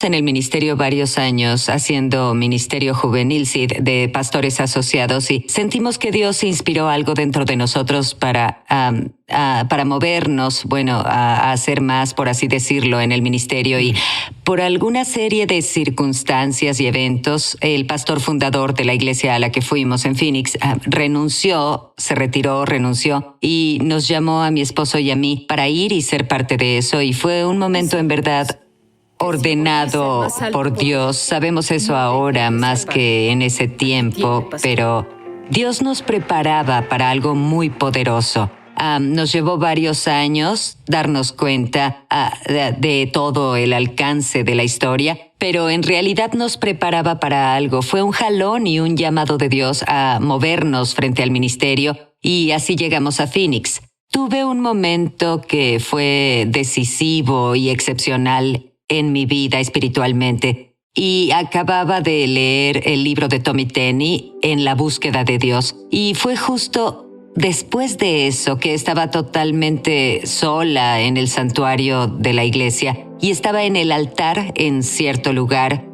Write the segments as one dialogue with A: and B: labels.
A: En el ministerio varios años haciendo ministerio juvenil, sí, de pastores asociados, y sentimos que Dios inspiró algo dentro de nosotros para movernos, bueno, a hacer más, por así decirlo, en el ministerio. Y por alguna serie de circunstancias y eventos, el pastor fundador de la iglesia a la que fuimos en Phoenix renunció y nos llamó a mi esposo y a mí para ir y ser parte de eso. Y fue un momento en verdad ordenado por Dios. Sabemos eso ahora más que en ese tiempo, pero Dios nos preparaba para algo muy poderoso. Nos llevó varios años darnos cuenta de todo el alcance de la historia, pero en realidad nos preparaba para algo. Fue un jalón y un llamado de Dios a movernos frente al ministerio, y así llegamos a Phoenix. Tuve un momento que fue decisivo y excepcional en mi vida espiritualmente, y acababa de leer el libro de Tommy Tenney, En la búsqueda de Dios, y fue justo después de eso que estaba totalmente sola en el santuario de la iglesia y estaba en el altar en cierto lugar.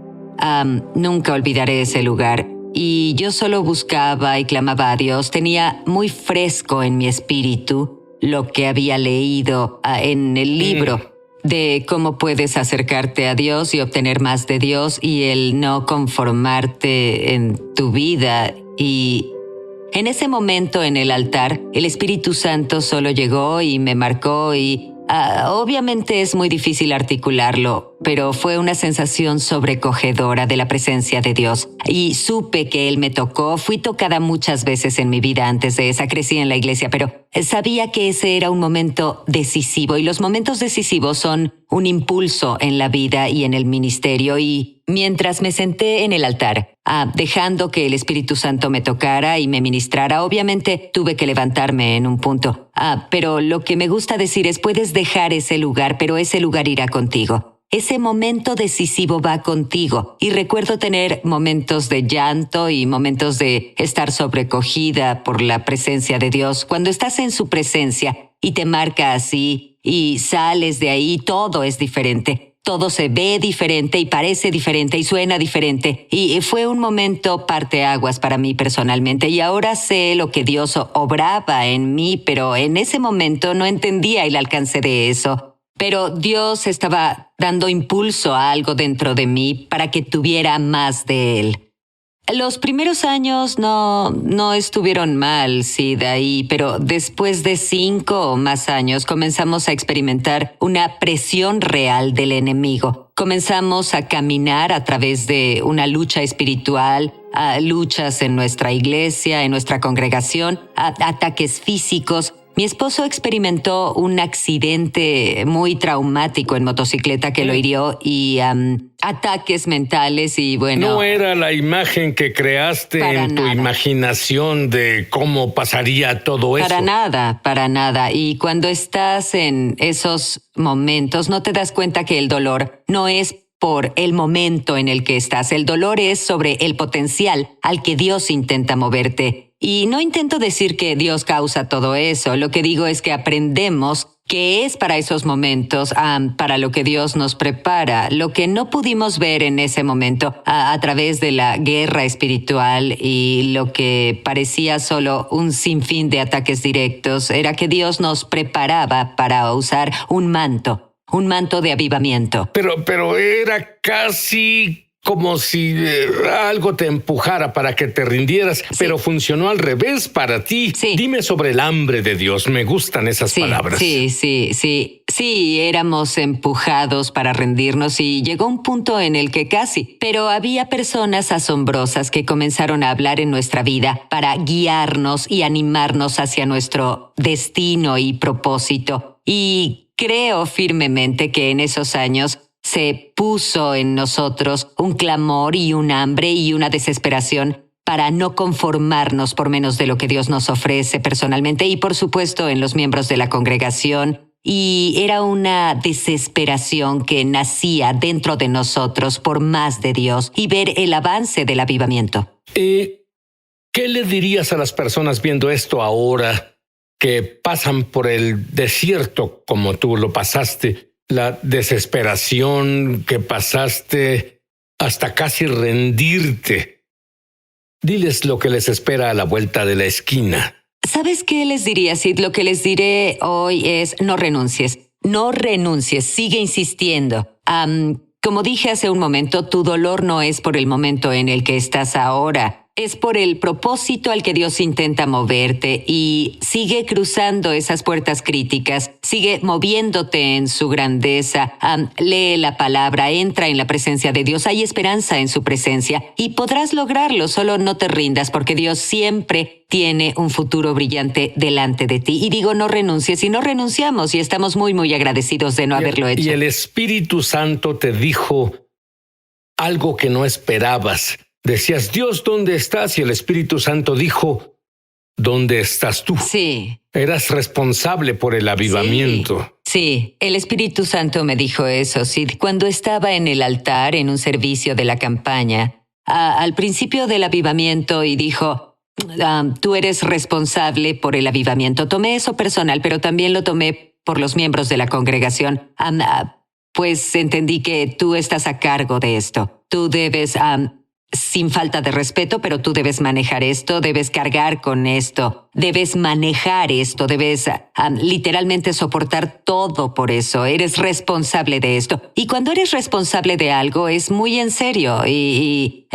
A: Nunca olvidaré ese lugar. Y yo solo buscaba y clamaba a Dios. Tenía muy fresco en mi espíritu lo que había leído en el libro de cómo puedes acercarte a Dios y obtener más de Dios, y el no conformarte en tu vida. Y en ese momento en el altar, el Espíritu Santo solo llegó y me marcó, y obviamente es muy difícil articularlo, pero fue una sensación sobrecogedora de la presencia de Dios. Y supe que Él me tocó. Fui tocada muchas veces en mi vida antes de esa. Crecí en la iglesia, pero sabía que ese era un momento decisivo, y los momentos decisivos son un impulso en la vida y en el ministerio. Y mientras me senté en el altar, dejando que el Espíritu Santo me tocara y me ministrara, obviamente tuve que levantarme en un punto. Pero lo que me gusta decir es, puedes dejar ese lugar, pero ese lugar irá contigo. Ese momento decisivo va contigo. Y recuerdo tener momentos de llanto y momentos de estar sobrecogida por la presencia de Dios. Cuando estás en su presencia y te marca así y sales de ahí, todo es diferente. Todo se ve diferente y parece diferente y suena diferente. Y fue un momento parteaguas para mí personalmente. Y ahora sé lo que Dios obraba en mí, pero en ese momento no entendía el alcance de eso. Pero Dios estaba dando impulso a algo dentro de mí para que tuviera más de Él. Los primeros años no estuvieron mal, sí, de ahí, pero después de 5 o más años comenzamos a experimentar una presión real del enemigo. Comenzamos a caminar a través de una lucha espiritual, luchas en nuestra iglesia, en nuestra congregación, ataques físicos. Mi esposo experimentó un accidente muy traumático en motocicleta que lo hirió, y ataques mentales, y bueno...
B: No era la imagen que creaste en tu imaginación de cómo pasaría todo eso.
A: Para nada. Y cuando estás en esos momentos, no te das cuenta que el dolor no es por el momento en el que estás. El dolor es sobre el potencial al que Dios intenta moverte. Y no intento decir que Dios causa todo eso. Lo que digo es que aprendemos que es para esos momentos, para lo que Dios nos prepara. Lo que no pudimos ver en ese momento a través de la guerra espiritual y lo que parecía solo un sinfín de ataques directos, era que Dios nos preparaba para usar un manto de avivamiento.
B: Pero era casi como si algo te empujara para que te rindieras, sí. Pero funcionó al revés para ti.
A: Sí.
B: Dime sobre el hambre de Dios. Me gustan esas palabras.
A: Sí, éramos empujados para rendirnos, y llegó un punto en el que casi. Pero había personas asombrosas que comenzaron a hablar en nuestra vida para guiarnos y animarnos hacia nuestro destino y propósito. Y creo firmemente que en esos años se puso en nosotros un clamor y un hambre y una desesperación para no conformarnos por menos de lo que Dios nos ofrece personalmente, y por supuesto en los miembros de la congregación. Y era una desesperación que nacía dentro de nosotros por más de Dios y ver el avance del avivamiento.
B: ¿Qué le dirías a las personas viendo esto ahora, que pasan por el desierto como tú lo pasaste? la desesperación que pasaste hasta casi rendirte. Diles lo que les espera a la vuelta de la esquina.
A: ¿Sabes qué les diría, Sid? Lo que les diré hoy es no renuncies. No renuncies, sigue insistiendo. Como dije hace un momento, tu dolor no es por el momento en el que estás ahora. Es por el propósito al que Dios intenta moverte y sigue cruzando esas puertas críticas, sigue moviéndote en su grandeza. Lee la palabra, entra en la presencia de Dios, hay esperanza en su presencia y podrás lograrlo, solo no te rindas porque Dios siempre tiene un futuro brillante delante de ti. Y digo, no renuncies y no renunciamos y estamos muy, muy agradecidos de no haberlo hecho.
B: Y el Espíritu Santo te dijo algo que no esperabas. Decías, Dios, ¿dónde estás? Y el Espíritu Santo dijo, ¿dónde estás tú?
A: Sí.
B: Eras responsable por el avivamiento.
A: Sí, el Espíritu Santo me dijo eso, Sid, cuando estaba en el altar en un servicio de la campaña, al principio del avivamiento, y dijo, tú eres responsable por el avivamiento. Tomé eso personal, pero también lo tomé por los miembros de la congregación. Pues entendí que tú estás a cargo de esto. Tú debes... sin falta de respeto, pero tú debes manejar esto, debes cargar con esto, debes manejar esto, debes literalmente soportar todo por eso. Eres responsable de esto. Y cuando eres responsable de algo es muy en serio y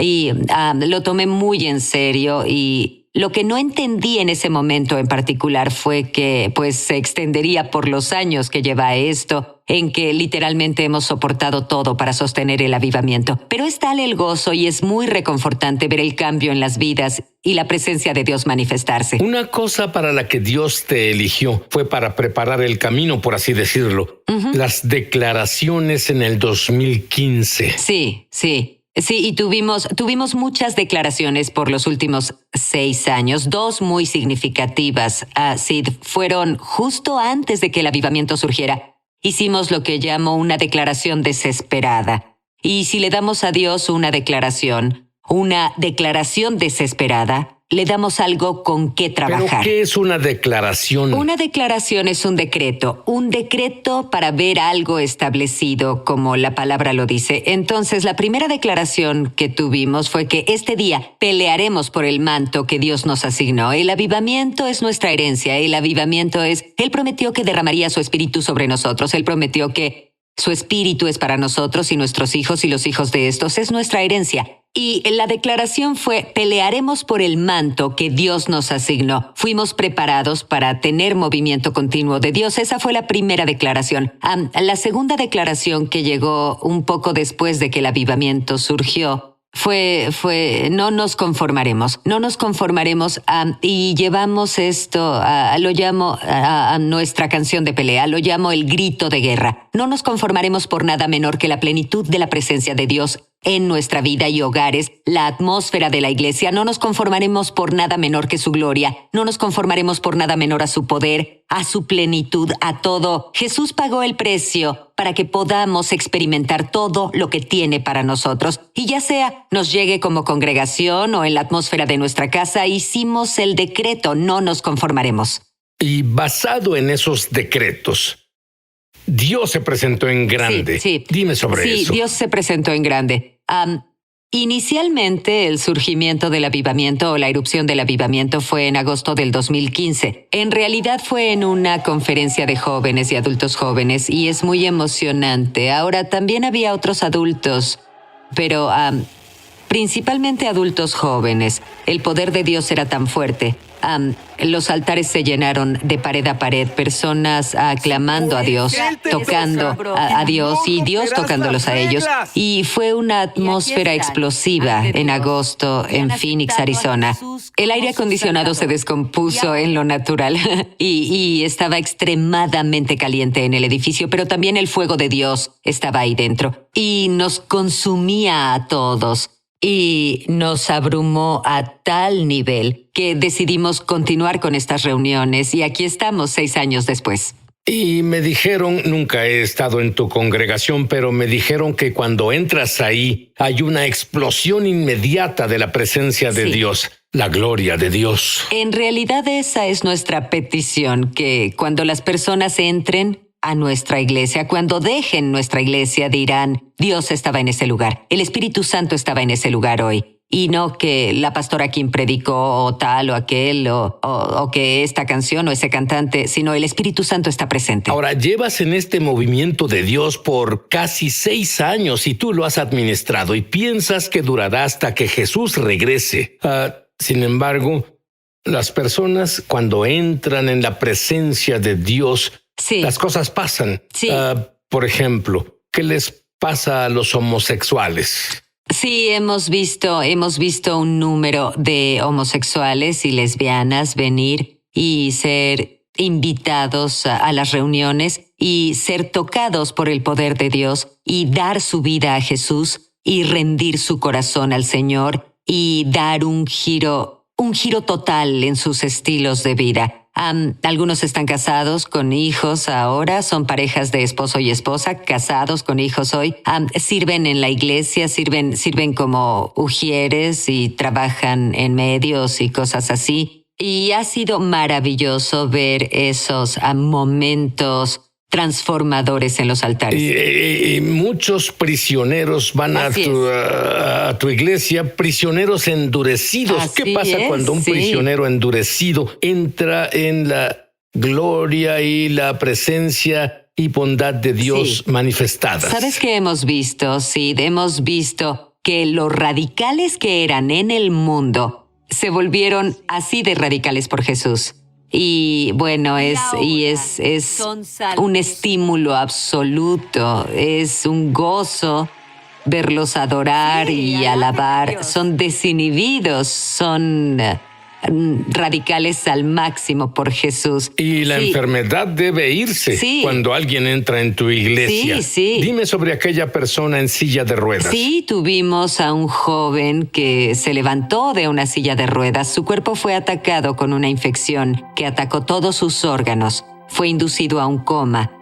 A: lo tomé muy en serio y lo que no entendí en ese momento en particular fue que pues se extendería por los años que lleva esto, en que literalmente hemos soportado todo para sostener el avivamiento. Pero es tal el gozo y es muy reconfortante ver el cambio en las vidas y la presencia de Dios manifestarse.
B: Una cosa para la que Dios te eligió fue para preparar el camino, por así decirlo. Las declaraciones en el 2015.
A: Sí. Sí, y tuvimos muchas declaraciones por los últimos 6 años, 2 muy significativas. Sid, fueron justo antes de que el avivamiento surgiera. Hicimos lo que llamo una declaración desesperada. Y si le damos a Dios una declaración desesperada, le damos algo con qué trabajar.
B: ¿Pero qué es una declaración?
A: Una declaración es un decreto para ver algo establecido, como la palabra lo dice. Entonces, la primera declaración que tuvimos fue que este día pelearemos por el manto que Dios nos asignó. El avivamiento es nuestra herencia. El avivamiento es... Él prometió que derramaría su espíritu sobre nosotros. Él prometió que su espíritu es para nosotros y nuestros hijos y los hijos de estos. Es nuestra herencia. Y la declaración fue, pelearemos por el manto que Dios nos asignó. Fuimos preparados para tener movimiento continuo de Dios. Esa fue la primera declaración. La segunda declaración, que llegó un poco después de que el avivamiento surgió, fue no nos conformaremos y llevamos esto, lo llamo a nuestra canción de pelea, lo llamo el grito de guerra. No nos conformaremos por nada menor que la plenitud de la presencia de Dios en nuestra vida y hogares, la atmósfera de la iglesia. No nos conformaremos por nada menor que su gloria, no nos conformaremos por nada menor a su poder, a su plenitud, a todo. Jesús pagó el precio para que podamos experimentar todo lo que tiene para nosotros. Y ya sea nos llegue como congregación o en la atmósfera de nuestra casa, hicimos el decreto, no nos conformaremos.
B: Y basado en esos decretos, Dios se presentó en grande.
A: Sí.
B: Dime sobre eso.
A: Sí, Dios se presentó en grande. Inicialmente, el surgimiento del avivamiento o la erupción del avivamiento fue en agosto del 2015. En realidad fue en una conferencia de jóvenes y adultos jóvenes y es muy emocionante. Ahora, también había otros adultos, pero principalmente adultos jóvenes. El poder de Dios era tan fuerte. Los altares se llenaron de pared a pared, personas clamando a Dios, tocando a Dios y Dios tocándolos a ellos. Y fue una atmósfera explosiva en agosto en Phoenix, Arizona. El aire acondicionado se descompuso en lo natural y estaba extremadamente caliente en el edificio, pero también el fuego de Dios estaba ahí dentro y nos consumía a todos. Y nos abrumó a tal nivel que decidimos continuar con estas reuniones y aquí estamos 6 años después.
B: Y me dijeron, nunca he estado en tu congregación, pero me dijeron que cuando entras ahí hay una explosión inmediata de la presencia de Dios, la gloria de Dios.
A: En realidad esa es nuestra petición, que cuando las personas entren, a nuestra iglesia. Cuando dejen nuestra iglesia dirán, Dios estaba en ese lugar, el Espíritu Santo estaba en ese lugar hoy. Y no que la pastora Kim predicó o tal o aquel o que esta canción o ese cantante, sino el Espíritu Santo está presente.
B: Ahora, llevas en este movimiento de Dios por casi 6 años y tú lo has administrado y piensas que durará hasta que Jesús regrese. Sin embargo, las personas cuando entran en la presencia de Dios,
A: sí,
B: las cosas pasan.
A: Sí.
B: Por ejemplo, ¿qué les pasa a los homosexuales?
A: Sí, hemos visto un número de homosexuales y lesbianas venir y ser invitados a las reuniones y ser tocados por el poder de Dios y dar su vida a Jesús y rendir su corazón al Señor y dar un giro total en sus estilos de vida. Algunos están casados con hijos ahora, son parejas de esposo y esposa, casados con hijos hoy. Sirven en la iglesia, sirven como ujieres y trabajan en medios y cosas así. Y ha sido maravilloso ver esos momentos transformadores en los altares.
B: Y muchos prisioneros van a tu iglesia, prisioneros endurecidos.
A: Así
B: ¿Qué pasa cuando un prisionero endurecido entra en la gloria y la presencia y bondad de Dios manifestadas?
A: ¿Sabes qué hemos visto? Sí, hemos visto que los radicales que eran en el mundo se volvieron así de radicales por Jesús. Y bueno, es un estímulo absoluto, es un gozo verlos adorar y alabar. Son desinhibidos, son radicales al máximo por Jesús.
B: Y la enfermedad debe irse cuando alguien entra en tu iglesia. Dime sobre aquella persona en silla de ruedas.
A: Sí, tuvimos a un joven que se levantó de una silla de ruedas. Su cuerpo fue atacado con una infección que atacó todos sus órganos. Fue inducido a un coma.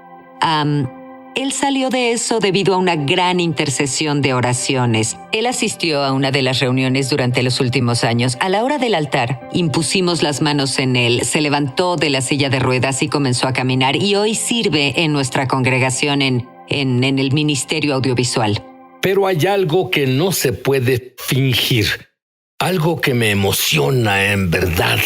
A: Él salió de eso debido a una gran intercesión de oraciones. Él asistió a una de las reuniones durante los últimos años. A la hora del altar, impusimos las manos en él, se levantó de la silla de ruedas y comenzó a caminar, y hoy sirve en nuestra congregación en el ministerio audiovisual.
B: Pero hay algo que no se puede fingir, algo que me emociona en verdad.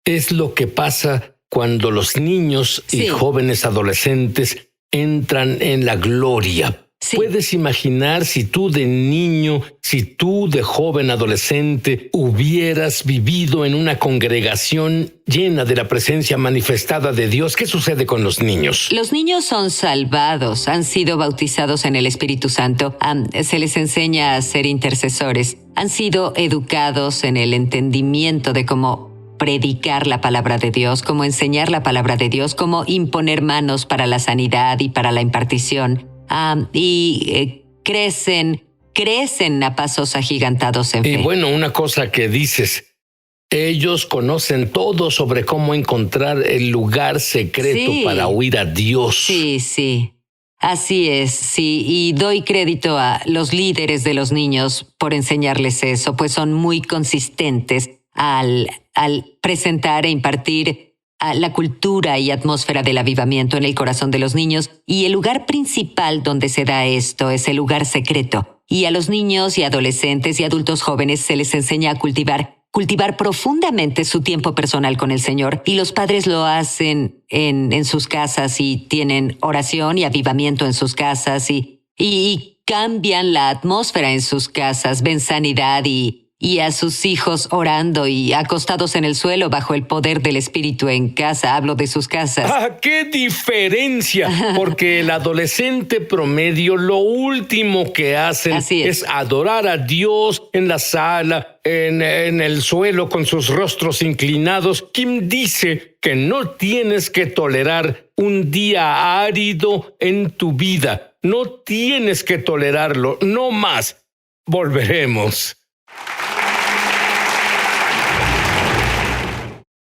B: Es lo que pasa cuando los niños y jóvenes adolescentes entran en la gloria. ¿Puedes imaginar si tú de niño, si tú de joven adolescente hubieras vivido en una congregación llena de la presencia manifestada de Dios? ¿Qué sucede con los niños?
A: Los niños son salvados, han sido bautizados en el Espíritu Santo, se les enseña a ser intercesores, han sido educados en el entendimiento de cómo predicar la palabra de Dios, cómo enseñar la palabra de Dios, cómo imponer manos para la sanidad y para la impartición. Crecen a pasos agigantados en fe.
B: Y bueno, una cosa que dices, ellos conocen todo sobre cómo encontrar el lugar secreto para oír a Dios.
A: Sí. Así es, sí. Y doy crédito a los líderes de los niños por enseñarles eso, pues son muy consistentes al presentar e impartir la cultura y atmósfera del avivamiento en el corazón de los niños. Y el lugar principal donde se da esto es el lugar secreto. Y a los niños y adolescentes y adultos jóvenes se les enseña a cultivar profundamente su tiempo personal con el Señor. Y los padres lo hacen en sus casas y tienen oración y avivamiento en sus casas y cambian la atmósfera en sus casas, ven sanidad y a sus hijos orando y acostados en el suelo bajo el poder del Espíritu en casa. Hablo de sus casas.
B: ¡Qué diferencia! Porque el adolescente promedio lo último que hacen es adorar a Dios en la sala, en el suelo con sus rostros inclinados. Kim dice que no tienes que tolerar un día árido en tu vida. No tienes que tolerarlo, no más. Volveremos.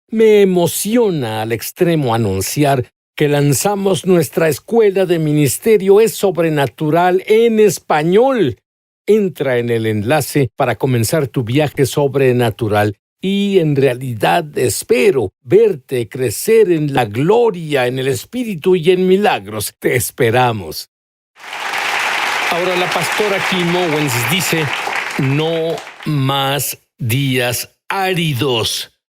B: Me emociona al extremo anunciar que lanzamos nuestra escuela de ministerio Es Sobrenatural en español. Entra en el enlace para comenzar tu viaje sobrenatural y en realidad espero verte crecer en la gloria, en el Espíritu y en milagros. Te esperamos. Ahora la pastora Kim Owens dice, no más días áridos.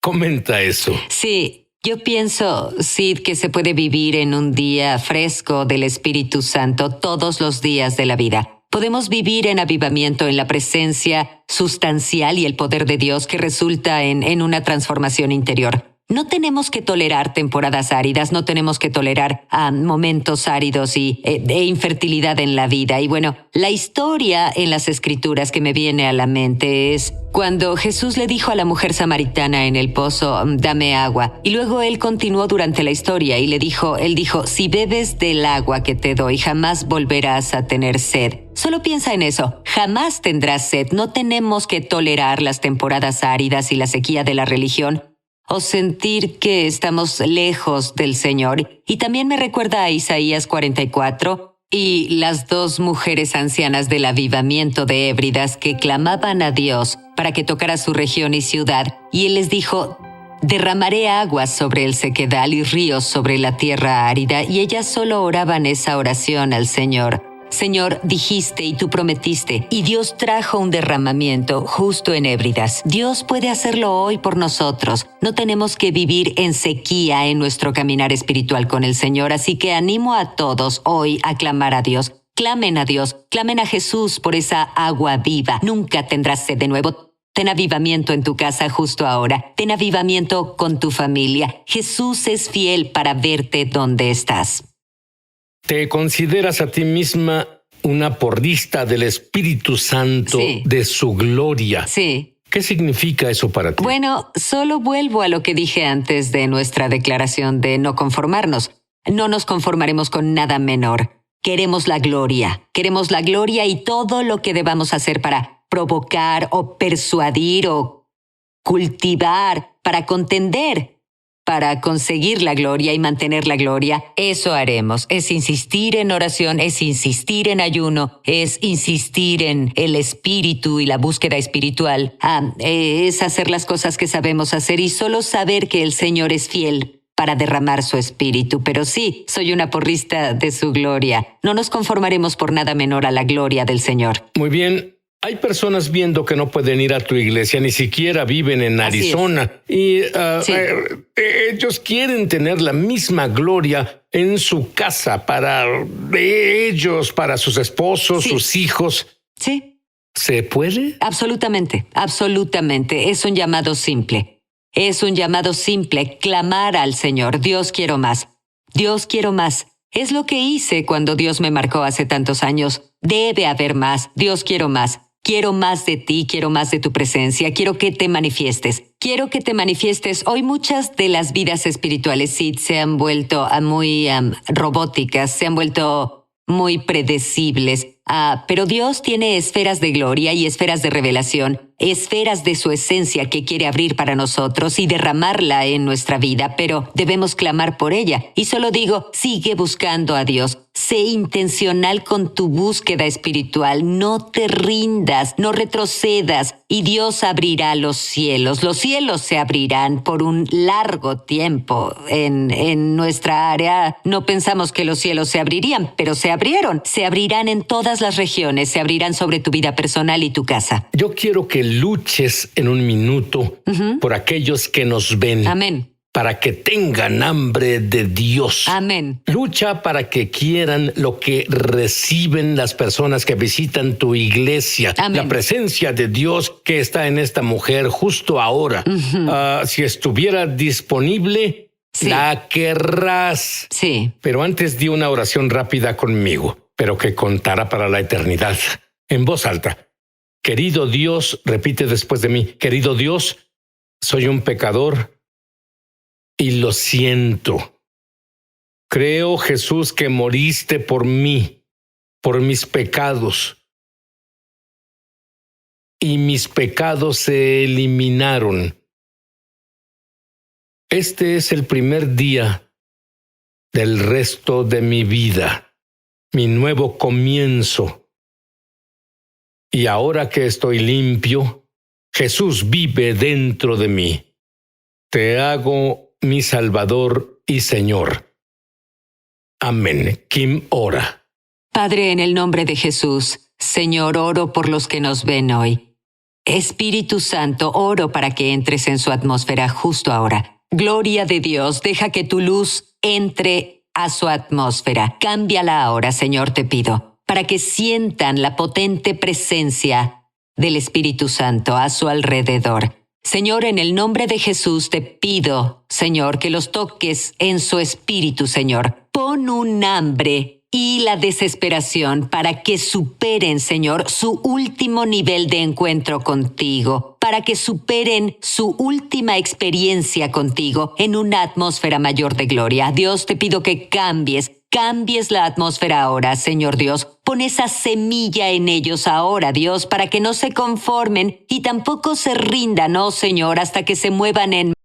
B: Comenta eso.
A: Sí, yo pienso, Sid, que se puede vivir en un día fresco del Espíritu Santo todos los días de la vida. Podemos vivir en avivamiento, en la presencia sustancial y el poder de Dios que resulta en una transformación interior. No tenemos que tolerar temporadas áridas, no tenemos que tolerar momentos áridos e infertilidad en la vida. Y bueno, la historia en las Escrituras que me viene a la mente es cuando Jesús le dijo a la mujer samaritana en el pozo, dame agua. Y luego él continuó durante la historia y él dijo, si bebes del agua que te doy, jamás volverás a tener sed. Solo piensa en eso, jamás tendrás sed. No tenemos que tolerar las temporadas áridas y la sequía de la religión, o sentir que estamos lejos del Señor. Y también me recuerda a Isaías 44 y las dos mujeres ancianas del avivamiento de Hébridas que clamaban a Dios para que tocara su región y ciudad. Y Él les dijo, derramaré aguas sobre el sequedal y ríos sobre la tierra árida. Y ellas solo oraban esa oración al Señor. Señor, dijiste y tú prometiste, y Dios trajo un derramamiento justo en Hébridas. Dios puede hacerlo hoy por nosotros. No tenemos que vivir en sequía en nuestro caminar espiritual con el Señor, así que animo a todos hoy a clamar a Dios. Clamen a Dios, clamen a Jesús por esa agua viva. Nunca tendrás sed de nuevo. Ten avivamiento en tu casa justo ahora. Ten avivamiento con tu familia. Jesús es fiel para verte donde estás.
B: ¿Te consideras a ti misma una porrista del Espíritu Santo,
A: sí,
B: de su gloria?
A: Sí.
B: ¿Qué significa eso para ti?
A: Bueno, solo vuelvo a lo que dije antes de nuestra declaración de no conformarnos. No nos conformaremos con nada menor. Queremos la gloria y todo lo que debamos hacer para provocar o persuadir o cultivar, para contender, para conseguir la gloria y mantener la gloria, eso haremos. Es insistir en oración, es insistir en ayuno, es insistir en el espíritu y la búsqueda espiritual. Es hacer las cosas que sabemos hacer y solo saber que el Señor es fiel para derramar su espíritu. Pero sí, soy una porrista de su gloria. No nos conformaremos por nada menor a la gloria del Señor.
B: Muy bien. Hay personas viendo que no pueden ir a tu iglesia, ni siquiera viven en Arizona. Y sí, ellos quieren tener la misma gloria en su casa para ellos, para sus esposos, sí, sus hijos.
A: Sí.
B: ¿Se puede?
A: Absolutamente, absolutamente. Es un llamado simple. Es un llamado simple, clamar al Señor. Dios, quiero más. Dios, quiero más. Es lo que hice cuando Dios me marcó hace tantos años. Debe haber más. Dios, quiero más. Quiero más de ti, quiero más de tu presencia, quiero que te manifiestes. Quiero que te manifiestes. Hoy muchas de las vidas espirituales sí se han vuelto muy robóticas, se han vuelto muy predecibles. Pero Dios tiene esferas de gloria y esferas de revelación, esferas de su esencia que quiere abrir para nosotros y derramarla en nuestra vida, pero debemos clamar por ella. Y solo digo, sigue buscando a Dios. Sé intencional con tu búsqueda espiritual. No te rindas, no retrocedas y Dios abrirá los cielos. Los cielos se abrirán por un largo tiempo. En nuestra área no pensamos que los cielos se abrirían, pero se abrieron. Se abrirán en todas las regiones, se abrirán sobre tu vida personal y tu casa.
B: Yo quiero que luches en un minuto por aquellos que nos ven.
A: Amén.
B: Para que tengan hambre de Dios.
A: Amén.
B: Lucha para que quieran lo que reciben las personas que visitan tu iglesia.
A: Amén.
B: La presencia de Dios que está en esta mujer justo ahora. Si estuviera disponible, sí, la querrás.
A: Sí.
B: Pero antes di una oración rápida conmigo, pero que contará para la eternidad. En voz alta. Querido Dios, repite después de mí. Querido Dios, soy un pecador. Y lo siento. Creo, Jesús, que moriste por mí, por mis pecados. Y mis pecados se eliminaron. Este es el primer día del resto de mi vida, mi nuevo comienzo. Y ahora que estoy limpio, Jesús vive dentro de mí. Te hago mi Salvador y Señor. Amén. Kim ora.
A: Padre, en el nombre de Jesús, Señor, oro por los que nos ven hoy. Espíritu Santo, oro para que entres en su atmósfera justo ahora. Gloria de Dios, deja que tu luz entre a su atmósfera. Cámbiala ahora, Señor, te pido, para que sientan la potente presencia del Espíritu Santo a su alrededor. Señor, en el nombre de Jesús te pido, Señor, que los toques en su espíritu, Señor. Pon un hambre y la desesperación para que superen, Señor, su último nivel de encuentro contigo, para que superen su última experiencia contigo en una atmósfera mayor de gloria. Dios, te pido que cambies la atmósfera ahora, Señor Dios. Pon esa semilla en ellos ahora, Dios, para que no se conformen y tampoco se rindan, oh Señor, hasta que se muevan en